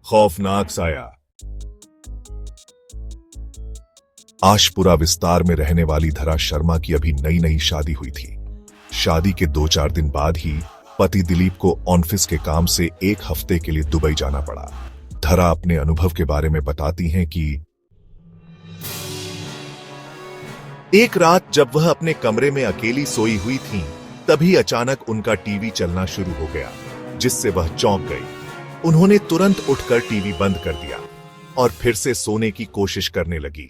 खौफनाक साया। आशपुरा विस्तार में रहने वाली धरा शर्मा की अभी नई नई शादी हुई थी। शादी के 2-4 दिन बाद ही पति दिलीप को ऑफिस के काम से 1 हफ्ते के लिए दुबई जाना पड़ा। धरा अपने अनुभव के बारे में बताती हैं कि एक रात जब वह अपने कमरे में अकेली सोई हुई थी, तभी अचानक उनका टीवी चलना शुरू हो गया, जिससे वह चौंक गई। उन्होंने तुरंत उठकर टीवी बंद कर दिया और फिर से सोने की कोशिश करने लगी।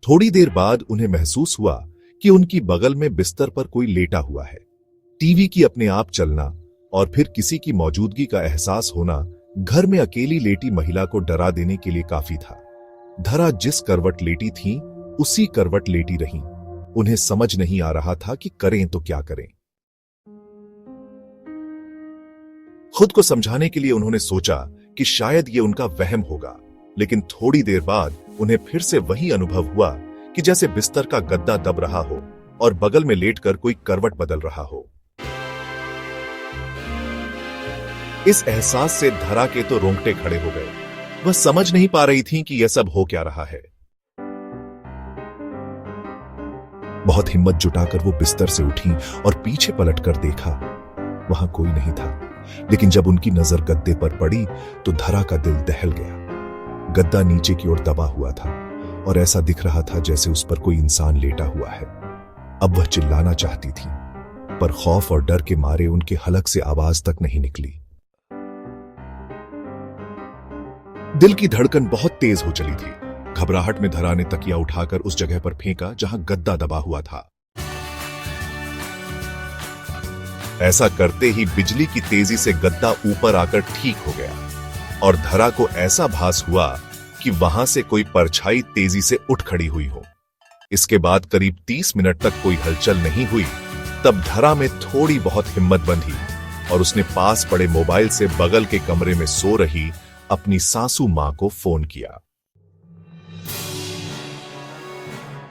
थोड़ी देर बाद उन्हें महसूस हुआ कि उनकी बगल में बिस्तर पर कोई लेटा हुआ है। टीवी की अपने आप चलना और फिर किसी की मौजूदगी का एहसास होना घर में अकेली लेटी महिला को डरा देने के लिए काफी था। धरा जिस करवट लेटी थी, उसी करवट लेटी रहीं। उन्हें समझ नहीं आ रहा था कि करें तो क्या करें। खुद को समझाने के लिए उन्होंने सोचा कि शायद ये उनका वहम होगा, लेकिन थोड़ी देर बाद उन्हें फिर से वही अनुभव हुआ कि जैसे बिस्तर का गद्दा दब रहा हो और बगल में लेटकर कोई करवट बदल रहा हो। इस एहसास से धरा के तो रोंगटे खड़े हो गए। वह समझ नहीं पा रही थी कि यह सब हो क्या रहा है। बहुत हिम्मत जुटाकर वो बिस्तर से उठी और पीछे पलटकर देखा। वहां कोई नहीं था, लेकिन जब उनकी नजर गद्दे पर पड़ी तो धरा का दिल दहल गया। गद्दा नीचे की ओर दबा हुआ था और ऐसा दिख रहा था जैसे उस पर कोई इंसान लेटा हुआ है। अब वह चिल्लाना चाहती थी, पर खौफ और डर के मारे उनके हलक से आवाज तक नहीं निकली। दिल की धड़कन बहुत तेज हो चली थी। घबराहट में धरा ने तकिया उठाकर उस जगह पर फेंका जहां गद्दा दबा हुआ था। ऐसा करते ही बिजली की तेजी से गद्दा ऊपर आकर ठीक हो गया और धरा को ऐसा भास हुआ कि वहां से कोई परछाई तेजी से उठ खड़ी हुई हो। इसके बाद करीब 30 मिनट तक कोई हलचल नहीं हुई। तब धरा में थोड़ी बहुत हिम्मत बंधी और उसने पास पड़े मोबाइल से बगल के कमरे में सो रही अपनी सासू मां को फोन किया।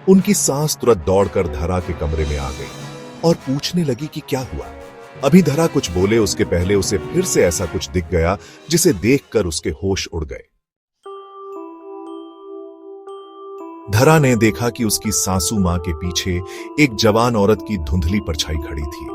उनकी सास तुरंत दौड़कर धरा के कमरे में आ गई और पूछने लगी कि क्या हुआ। अभी धरा कुछ बोले उसके पहले उसे फिर से ऐसा कुछ दिख गया जिसे देखकर उसके होश उड़ गए। धरा ने देखा कि उसकी सासू मां के पीछे एक जवान औरत की धुंधली परछाई खड़ी थी।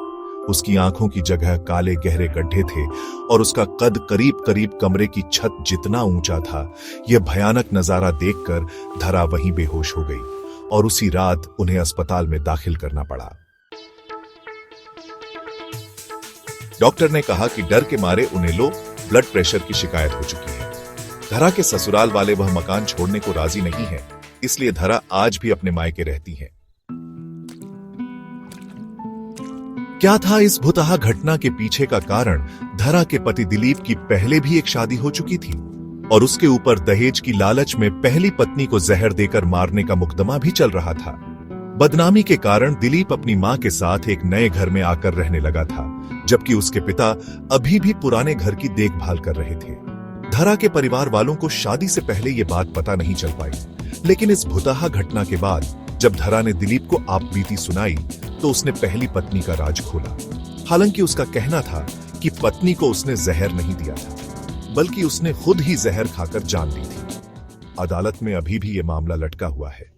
उसकी आंखों की जगह काले गहरे गड्ढे थे और उसका कद करीब करीब कमरे की छत जितना ऊंचा था। यह भयानक नजारा देखकर धरा वहीं बेहोश हो गई और उसी रात उन्हें अस्पताल में दाखिल करना पड़ा। डॉक्टर ने कहा कि डर के मारे उन्हें लो ब्लड प्रेशर की शिकायत हो चुकी है। धरा के ससुराल वाले वह मकान छोड़ने को राजी नहीं है, इसलिए धरा आज भी अपने मायके रहती है। क्या था इस भुतहा घटना के पीछे का कारण? धरा के पति दिलीप की पहले भी एक शादी हो चुकी थी और उसके ऊपर दहेज की लालच में पहली पत्नी को जहर देकर मारने का मुकदमा भी चल रहा था। बदनामी के कारण दिलीप अपनी मां के साथ एक नए घर में आकर रहने लगा था, जबकि उसके पिता अभी भी पुराने घर की देखभाल कर रहे थे। धरा के परिवार वालों को शादी से पहले यह बात पता नहीं चल पाई, लेकिन इस भुतहा घटना के बाद जब धरा ने दिलीप को आपबीती सुनाई तो उसने पहली पत्नी का राज खोला। हालांकि उसका कहना था कि पत्नी को उसने जहर नहीं दिया था, बल्कि उसने खुद ही जहर खाकर जान ली थी। अदालत में अभी भी यह मामला लटका हुआ है।